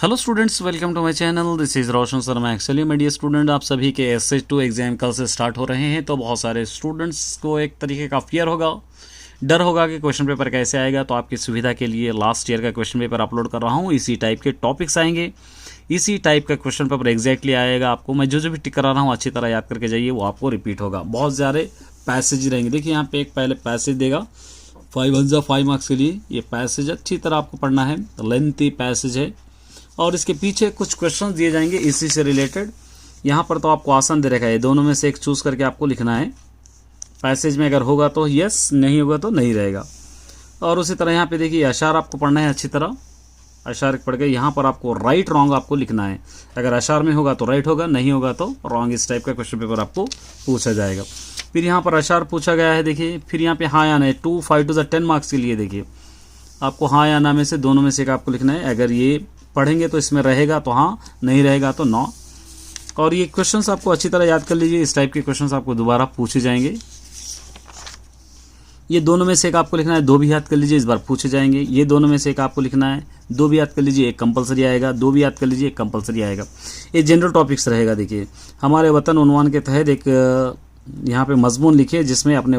Hello students, welcome to my channel. This is Roshan Sharma. Actually media student, आप सभी के SS2 exam कल से स्टार्ट हो रहे हैं, तो बहुत सारे स्टूडेंट्स को एक तरीके का फियर होगा, डर होगा कि क्वेश्चन पेपर कैसे आएगा। तो आपकी सुविधा के लिए लास्ट ईयर का क्वेश्चन पेपर अपलोड कर रहा हूँ। इसी टाइप के टॉपिक्स आएंगे, इसी टाइप का क्वेश्चन पेपर एग्जैक्टली आएगा। आपको मैं जो भी टिक करा रहा हूँ अच्छी तरह याद करके जाइए, वो आपको रिपीट होगा। बहुत सारे पैसेज रहेंगे। देखिए यहाँ पे एक पहले पैसेज देगा 5 मार्क्स के लिए। ये पैसेज अच्छी तरह आपको पढ़ना है, लेंथी पैसेज है, और इसके पीछे कुछ क्वेश्चन दिए जाएंगे इसी से रिलेटेड। यहाँ पर तो आपको आसान दे रखा है, दोनों में से एक चूज करके आपको लिखना है। पैसेज में अगर होगा तो यस, नहीं होगा तो नहीं रहेगा। और उसी तरह यहाँ पे देखिए अशार आपको पढ़ना है अच्छी तरह। अशार पढ़ के यहाँ पर आपको राइट रॉन्ग आपको लिखना है। अगर अशार में होगा तो राइट होगा, नहीं होगा तो रॉन्ग। इस टाइप का क्वेश्चन पेपर आपको पूछा जाएगा। फिर यहाँ पर अशार पूछा गया है, देखिए। फिर यहाँ पे हाँ या नहीं, 2 5 to 10 मार्क्स के लिए देखिए आपको हाँ या ना में से दोनों में से एक आपको लिखना है। अगर ये पढ़ेंगे तो इसमें रहेगा तो हाँ, नहीं रहेगा तो नो। और ये क्वेश्चंस आपको अच्छी तरह याद कर लीजिए। इस टाइप के क्वेश्चंस आपको दोबारा पूछे जाएंगे। ये दोनों में से एक आपको लिखना है, दो भी याद कर लीजिए, इस बार पूछे जाएंगे। ये दोनों में से एक आपको लिखना है, दो भी याद कर लीजिए, एक कंपलसरी आएगा। दो भी याद कर लीजिए, एक कंपलसरी आएगा। ये जनरल टॉपिक्स रहेगा। देखिए हमारे वतन उन्वान के तहत एक यहाँ पे मजमून लिखिए, जिसमें अपने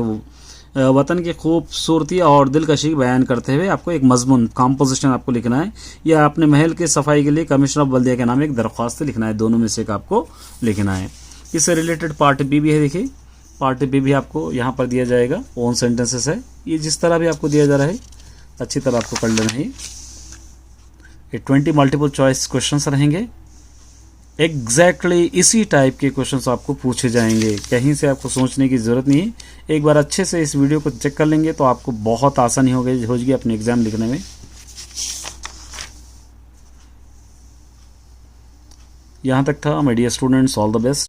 वतन की खूबसूरती और दिलकशी बयान करते हुए आपको एक मजमून कॉम्पोजिशन आपको लिखना है, या अपने महल के सफाई के लिए कमिश्नर ऑफ बल्दिया के नाम एक दरख्वास्त लिखना है। दोनों में से एक आपको लिखना है। इससे रिलेटेड पार्ट बी भी है। देखिए पार्ट बी भी आपको यहाँ पर दिया जाएगा, ओन सेंटेंसेस है। ये जिस तरह भी आपको दिया जा रहा है अच्छी तरह आपको कर लेना है। ये 20 मल्टीपल चॉइस क्वेश्चंस रहेंगे। एग्जैक्टली इसी टाइप के क्वेश्चंस आपको पूछे जाएंगे, कहीं से आपको सोचने की ज़रूरत नहीं है। एक बार अच्छे से इस वीडियो को चेक कर लेंगे तो आपको बहुत आसानी होगी अपने एग्ज़ाम लिखने में। यहाँ तक था media students, all the best.